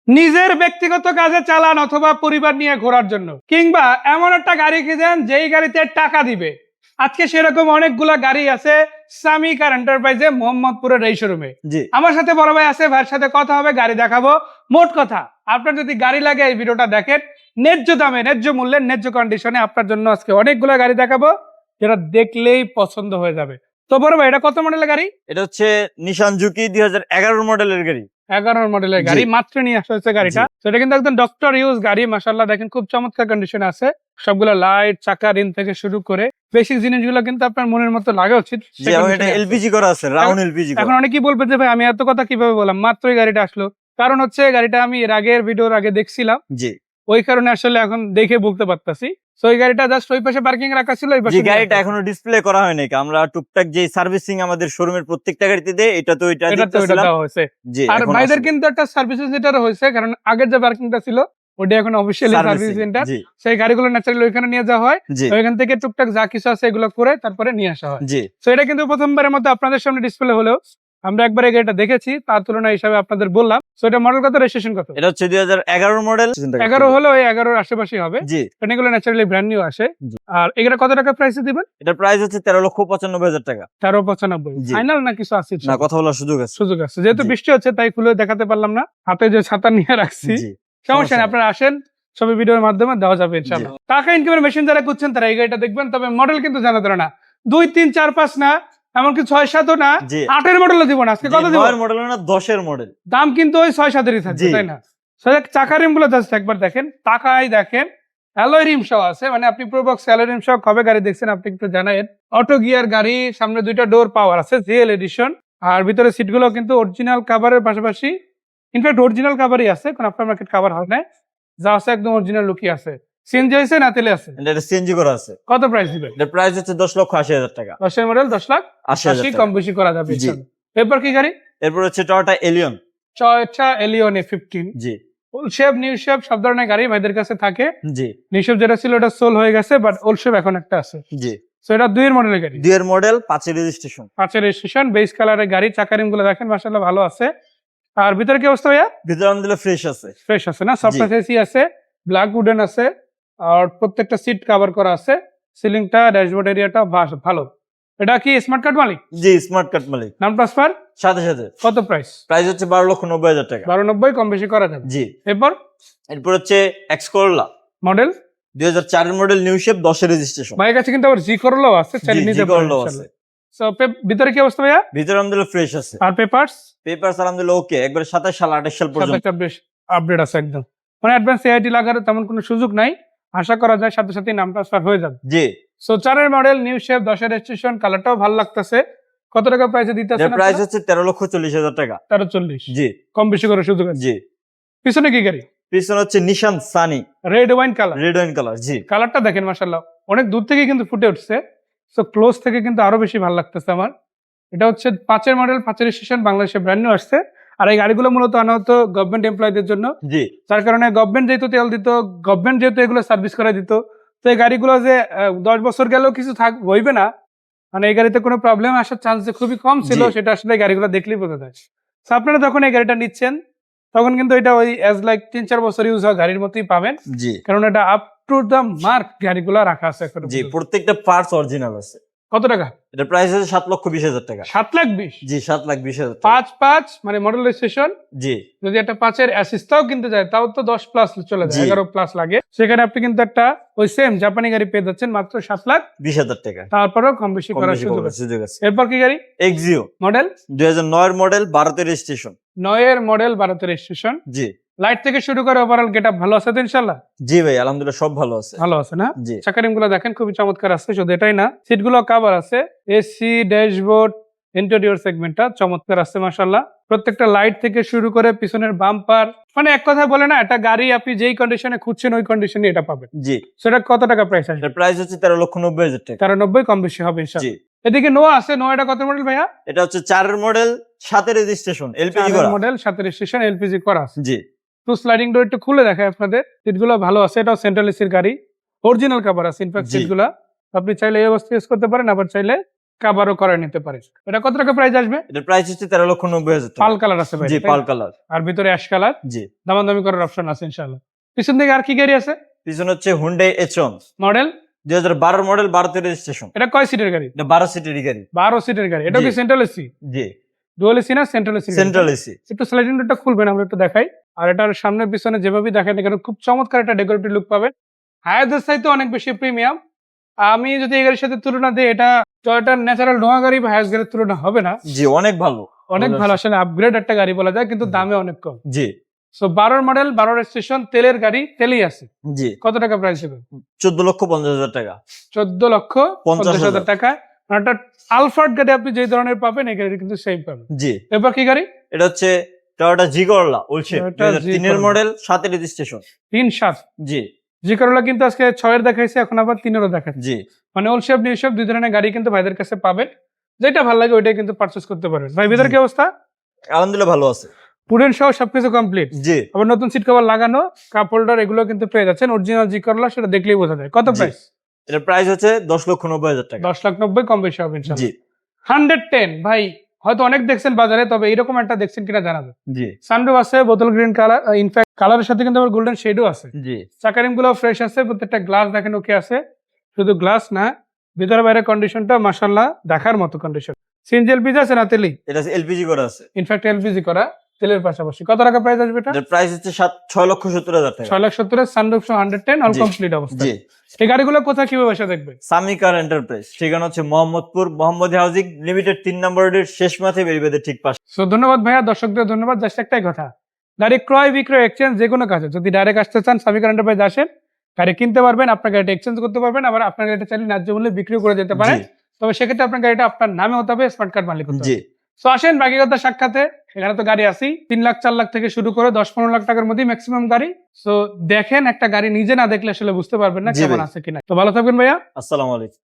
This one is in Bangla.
নিজের ব্যক্তিগত কাজে চালান অথবা পরিবার নিয়ে ঘোরার জন্য, কিংবা এমন একটা গাড়ি কিনেন যেই গাড়িতে টাকা দিবে। আজকে সেরকম অনেকগুলা গাড়ি আছে সামি কার এন্টারপ্রাইজে মোহাম্মদপুরের এই শোরুমে। আমার সাথে বড় ভাই আছে, ভাইয়ের সাথে কথা হবে, গাড়ি দেখাবো। মোট কথা, আপনার যদি গাড়ি লাগে এই ভিডিওটা দেখেন, ন্যায্য দামে ন্যায্য মূল্যে ন্যায্য কন্ডিশনে আপনার জন্য আজকে অনেকগুলো গাড়ি দেখাবো যেটা দেখলেই পছন্দ হয়ে যাবে। তো বড় ভাই, এটা কত মডেলের গাড়ি? এটা হচ্ছে নিশান জুকি 2011 মডেলের গাড়ি। 11 মডেলের গাড়ি, মাত্র নিয়ে আসা হয়েছে গাড়িটা। সেটা কিন্তু একদম ডক্টর ইউজ গাড়ি, মাশাআল্লাহ দেখেন খুব চমৎকার কন্ডিশনে আছে। সবগুলো লাইট, চাকা, রিম থেকে শুরু করে বেসিক জিনিসগুলো কিন্তু আপনার মনের মতো লাগা উচিত। এটা এলপিজি করা আছে, রাউন্ড এলপিজি। এখন অনেকেই বলবে যে ভাই আমি এত কথা কিভাবে বললাম, মাত্রই গাড়িটা আসলো। কারণ হচ্ছে গাড়িটা আমি এর আগের ভিডিওর আগে দেখছিলাম, ওই কারণে আসলে এখন দেখে বলতে পারতাছি। সো এই গাড়িটা জাস্ট ওই পাশে পার্কিং রাখা ছিল, ওই পাশে গাড়িটা এখনো ডিসপ্লে করা হয়নি। আমরা টুকটাক যে সার্ভিসিং আমাদের শোরুমের প্রত্যেকটা গাড়িতে দেয়, এটা তো এটা দেওয়া হয়েছে। আর ভাইদের কিন্তু একটা সার্ভিস সেন্টার হয়েছে, কারণ আগের যে পার্কিংটা ছিল ওটা এখন অফিশিয়ালি সার্ভিস সেন্টার। সেই গাড়িগুলো ন্যাচারালি ওইখানে নিয়ে যাওয়া হয়, ওইখান থেকে টুকটাক যা কিছু আছে এগুলো করে তারপরে নিয়ে আসা হয়। সো এটা কিন্তু প্রথমবারের মতো আপনাদের সামনে ডিসপ্লে হলেও আমরা একবার এই গাড়িটা দেখেছি, তার তুলনায় হিসাবে আপনাদের বললাম। সো এটা মডেল কত, রেজিস্ট্রেশন কত? এটা হচ্ছে 2011 মডেল। 11 হলো, ওই 11 এর আশেপাশে হবে। কারণ এগুলো ন্যাচারালি ব্র্যান্ড নিউ আসে। আর এগুলো কত টাকা প্রাইসে দিবেন? এটা প্রাইস হচ্ছে 13,95,000 টাকা। 13,95,000 ফাইনাল না কিছু আছে? না, কথা বলার সুযোগ আছে। সুযোগ আছে, যেহেতু বৃষ্টি হচ্ছে তাই খুলে দেখাতে পারলাম না। হাতে যে ছাতা নিয়ে রাখছি, সমস্যা নেই, আপনারা আসেন, সবই ভিডিওর মাধ্যমে দেওয়া যাবে ইনশাআল্লাহ। টাকা ইনকামের মেশিন যারা খুঁজছেন তারা এই গাড়িটা দেখবেন। তবে মডেল কিন্তু জানা ধরে না 2, 3, 4, 5 না, এমনকি 6, 7 না, 8 এর মডেলও দিব না। আজকে কত দিব? 9 এর মডেল না, 10 এর মডেল। দাম কিন্তু ওই 6, 7 এরই থাকবে, তাই না? চাকা রিম গুলো জাস্ট একবার দেখেন, টাকায় দেখেন, অ্যালয় রিম সহ আছে। মানে আপনি প্রোবক্স অ্যালয় রিম সহ কবে গাড়ি দেখছেন আপনি একটু জানায়েন। অটো গিয়ার গাড়ি, সামনে 2টা ডোর পাওয়ার আছে, জিএল এডিশন। আর ভিতরে সিটগুলো কিন্তু অরিজিনাল কভারের পাশাপাশি, ইনফ্যাক্ট অরিজিনাল কভারই আছে, কোন আফটার মার্কেট কভার হয় না, যা আছে একদম অরিজিনাল লুকই আছে। সিএনজি আছে না তেলে আছে? এটা সিএনজি করা আছে। কত প্রাইস দিবেন? এর প্রাইস হচ্ছে 10,80,000 টাকা। 10 এর মডেল 10,80,000, কম বেশি করা যাবে ইনশাআল্লাহ। এরপর কি গাড়ি? এরপর হচ্ছে Toyota Allion. Toyota Allion A15। Old shape, new shape সব ধরনের গাড়ি ভাইদের কাছে থাকে। নিউ শেপ যেটা ছিল ওটা সোল হয়ে গেছে, বাট ওল্ড শেপ এখন একটা আছে। সো এটা 2 এর মডেলের গাড়ি। 2 এর মডেল, 5 এর রেজিস্ট্রেশন। 5 এর রেজিস্ট্রেশন, বেজ কালারের গাড়ি। চাকা রিম গুলো দেখেন মাশাআল্লাহ ভালো আছে। আর ভিতরে কি অবস্থা ভাইয়া? ভিতরে আলহামদুলিল্লাহ ফ্রেশ আছে। ফ্রেশ আছে না? সফট এসি আছে, ব্ল্যাক উডেন আছে, আর প্রত্যেকটা সিট কভার করা আছে। সিলিংটা, ড্যাশবোর্ড এরিয়াটা ভালো। এটা কি স্মার্ট কার্ড মালিক? স্মার্ট কার্ড মালিক। নাম ট্রান্সফার সাথে সাথে। কত প্রাইস? প্রাইস হচ্ছে 12,90,000 টাকা। 12,90, কম বেশি করা যাবে। এরপর হচ্ছে এক্স করলা মডেল, 2004 এর মডেল, নিউ শেপ, 10 এর রেজিস্ট্রেশন। ভাইয়ের কাছে কিন্তু আবার জি করলাও আছে, চাইলে নিতে পারেন। সো ভিতরে কি অবস্থা ভাইয়া? ভিতরে আলহামদুলিল্লাহ ফ্রেশ আছে। আর পেপারস আলহামদুলিল্লাহ ওকে, একবারে 27 সাল 28 সাল পর্যন্ত আপডেট আছে একদম। মানে অ্যাডভান্স এআইটি লাগার তেমন কোনো সুযোগ নাই, আশা করা যায় সাথে সাথে নাম ট্রান্সফার হয়ে যাবে। সো 4 এর মডেল, নিউ শেপ, 10 এর রেজিস্ট্রেশন, কালারটাও ভালো লাগতেছে। কত টাকা প্রাইসে দিতে আছেন? প্রাইস হচ্ছে 13,40,000 টাকা। 13,40, কম বেশি করে সুযোগ আছে। পিছনে কি গাড়ি? পিছনে হচ্ছে নিশান সানি, রেড ওয়াইন কালার। কালারটা দেখেন মাশাআল্লাহ, অনেক দূর থেকে কিন্তু ফুটে উঠছে। সো ক্লোজ থেকে কিন্তু আরো বেশি ভালো লাগতেছে আমার। এটা হচ্ছে 5 এর মডেল, 5 এর রেজিস্ট্রেশন, বাংলাদেশে ব্র্যান্ড নিউ আসছে। আর এই গাড়িগুলো মূলত আনা হতো গভর্নমেন্ট এমপ্লয়ীদের জন্য। তার কারণে গভর্নমেন্ট যেহেতু তেল দিত, গভর্নমেন্ট যেহেতু এগুলো সার্ভিস করে দিত, তো এই গাড়িগুলো যে 10 বছর গেলেও কিছু হইবে না, মানে এই গাড়িতে কোনো প্রবলেম আসার চান্স যে খুবই কম ছিল, সেটা আসলে গাড়িগুলো দেখলেই বোঝা যায়। তো আপনারা যখন এই গাড়িটা নিচ্ছেন তখন কিন্তু এটা ওই অ্যাজ লাইক 3-4 বছর ইউজ হওয়া গাড়ির মতই পাবেন, কারণ এটা আপ টু দ্য মার্ক গাড়িগুলো রাখা আছে। প্রত্যেকটা পার্টস অরিজিনাল আছে। কত টাকা? এটা প্রাইস আছে 7,20,000 টাকা। 7,20,000? 7,20,000। 5 মানে মডেল রেজিস্ট্রেশন। যদি একটা 5 এর অ্যাসিস্টটাও কিনতে যায় তাও তো 10 প্লাস চলে যায়, 11 প্লাস লাগে। সেখানে আপনি কিন্তু একটা ওই সেম জাপানি গাড়ি পেয়ে যাচ্ছেন মাত্র 7,20,000 টাকা। তারপরেও কম বেশি করার সুযোগ আছে। এরপর কি গাড়ি? এক্সিও মডেল, 2009 এর মডেল, 12 এর রেজিস্ট্রেশন। 9 এর মডেল, 12 এর রেজিস্ট্রেশন। লাইট থেকে শুরু করে ওভারঅল গেটআপ ভালো আছে তো ইনশাআল্লাহ? ভাই আলহামদুলিল্লাহ সব ভালো আছে। ভালো আছে না? চাকা রিম গুলো দেখেন খুবই চমৎকার আছে। শুধু এটাই না, সিট গুলো কভার আছে, এসি, ড্যাশবোর্ড, ইন্টেরিয়র সেগমেন্টটা চমৎকার আছে মাশাআল্লাহ। প্রত্যেকটা লাইট থেকে শুরু করে পিছনের বাম্পার, মানে এক কথায় বলে না, একটা গাড়ি আপনি যেই কন্ডিশনে খুঁজছেন ওই কন্ডিশনে এটা পাবেন। সেটা কত টাকা প্রাইস আছে? প্রাইস হচ্ছে 13,90,000 টাকা। 13,90, কম বেশি হবে ইনশাআল্লাহ। এদিকে নোয়া আছে, নোয়াটা কত মডেল ভাইয়া? এটা হচ্ছে 4 এর মডেল, 7 এর রেজিস্ট্রেশন, এলপিজি করা মডেল, 7 এর রেজিস্ট্রেশন, এলপিজি করা আছে। তো স্লাইডিং ডোর একটু খুলে দেখায় আপনাদের। সিটগুলো ভালো আছে, এটাও সেন্ট্রাল এসির গাড়ি, অরিজিনাল কভার আছে। ইনফ্যাক্ট সিটগুলো আপনি চাইলে এই অবস্থায় ইউজ করতে পারেন, আবার চাইলে কাভারও করে নিতে পারে। এটা কত টাকা প্রাইস আসবে? এটার প্রাইস হচ্ছে 13,90,000 টাকা। পাল কালার আছে ভাই, জি, তাই না? পাল কালার। আর ভিতরে অ্যাশ কালার, জি। দামাদামি করার অপশন আছে ইনশাআল্লাহ। পিছন দিকে আর কি গাড়ি আছে? পিছনে হচ্ছে Hyundai H1 মডেল 2012 মডেল, 12তে রেজিস্ট্রেশন। এটা কয় সিটের গাড়ি? এটা 12 সিটেরই গাড়ি। 12 সিটের গাড়ি। এটা জি। কি সেন্ট্রাল এসি? জি, ডুয়াল এসি না সেন্ট্রাল এসি? Central AC. একটু স্লাইডিং ডোরটা খুলবেন, আমরা একটু দেখাই। আর এটার সামনে পিছনে যেভাবেই দেখেন না কেন খুব চমৎকার একটা ডেকোরেটিভ লুক পাবেন। হায়াতের চাইতে অনেক বেশি প্রিমিয়াম। আমি যদি এই গাড়ির সাথে তুলনা দিই, এটা টয়োটার ন্যাচারাল নোয়া গাড়ি বা হায়াস গাড়ির তুলনা হবে না। জি, অনেক ভালো। অনেক ভালো, আসলে আপগ্রেড একটা গাড়ি বলা যায়, কিন্তু দামে অনেক কম। জি, সো 12 মডেল, 12 রেজিস্ট্রেশন, তেলের গাড়ি, তেলেই আছে। জি। কত টাকা প্রাইস হবে? 14,50,000 টাকা। 14,50,000 টাকা। আর একটা আলফার্ড গাড়ি আপনি যে ধরনের পাবেন, এই গাড়ি কিন্তু সেম পাবেন। জি। এবার কি গাড়ি? এটা হচ্ছে টয়োটা জি করলা ওল্ড শেপ, Toyota 2003 এর G-Corolla। মডেল, 7 এর রেজিস্ট্রেশন। 3-7 জি, জি করোলা কিন্তু আজকে 6 এর দেখাইছে, এখন আবার 3 এরও দেখাচ্ছে। জি। মানে ওল্ড শেপ নিউ শেপ দুই ধরনের গাড়ি কিন্তু ভাইদের কাছে পাবেন। যেটা ভালো লাগে ওইটাই কিন্তু পারচেজ করতে পারবেন। ভাই ভিতরে জি। কি অবস্থা? আলহামদুলিল্লাহ ভালো আছে। পুডেন সহ সবকিছু কমপ্লিট। জি। আবার নতুন সিট কভার লাগানো, কাপ হোল্ডার, এগুলো কিন্তু পেয়ে যাচ্ছেন। অরিজিনাল জি করোলা, সেটা দেখলেই বোঝা যায়। কত জি। প্রাইস? এটার প্রাইস হচ্ছে 10,90,000 টাকা। 10,90,000, কম বেশি হবে ইনশাআল্লাহ। জি, 110 ভাই, হয়তো অনেক দেখছেন বাজারে, তবে এরকম একটা দেখছেন কিনা জানাবেন। জি, সানরুফ আছে, বোতল গ্রিন কালার, ইনফ্যাক্ট কালারের সাথে কিন্তু আবার গোল্ডেন শেডও আছে। জি, চাকারিম গুলো ফ্রেশ আছে, প্রত্যেকটা গ্লাস দেখেন ওকে আছে। শুধু গ্লাস না, ভিতরে বাইরে কন্ডিশনটা মাশাআল্লাহ দেখার মতো কন্ডিশন। সিএনজি এলপিজি আছে না তেলি? এটা এলপিজি করা আছে। ইনফ্যাক্ট এলপিজি করা, তেলের পাশাপাশি। কত টাকা প্রাইস আসবে এটা? এটার প্রাইস হচ্ছে 6,70,000 টাকা। 6,70,000, সানরুফ সহ 110, অল জি। কমপ্লিট অবস্থা। জি। এই গাড়িগুলো কোথায় কিভাবে এসে দেখবে? সামি কার এন্টারপ্রাইজ, ঠিকানা হচ্ছে মোহাম্মদপুর, মোহাম্মদ হাউজিং লিমিটেড 3 নম্বর রোডের শেষ মাথে বেরিবেদের ঠিক পাশে। সো ধন্যবাদ ভাইয়া, দর্শকদের ধন্যবাদ। জাস্ট একটাই কথা, গাড়ি ক্রয় বিক্রয় এক্সচেঞ্জ যে কোনো কাজে যদি ডাইরেক্ট আসতে চান, সামি কার এন্টারপ্রাইজ আসেন, গাড়ি কিনতে পারবেন, আপনার গাড়িটা এক্সচেঞ্জ করতে পারবেন, আবার আপনার গাড়িটা চাইলে ন্যায্য মূল্যে বিক্রিও করে যেতে পারেন। জি, তবে সেক্ষেত্রে আপনার গাড়িটা আপনার নামে হতে হবে, স্মার্ট কার্ড মালিক হতে হবে। জি, সো আসেন বাকি কথা সাক্ষাতে। এখানে তো গাড়ি আছেই, 3 লাখ 4 লাখ থেকে শুরু করে 10-15 লাখ টাকার মধ্যেই ম্যাক্সিমাম গাড়ি। সো দেখেন, একটা গাড়ি নিজে না দেখলে আসলে বুঝতে পারবেন না জি কেমন ভাই। আছে কিনা। তো ভালো থাকবেন ভাইয়া। আসসালামু আলাইকুম।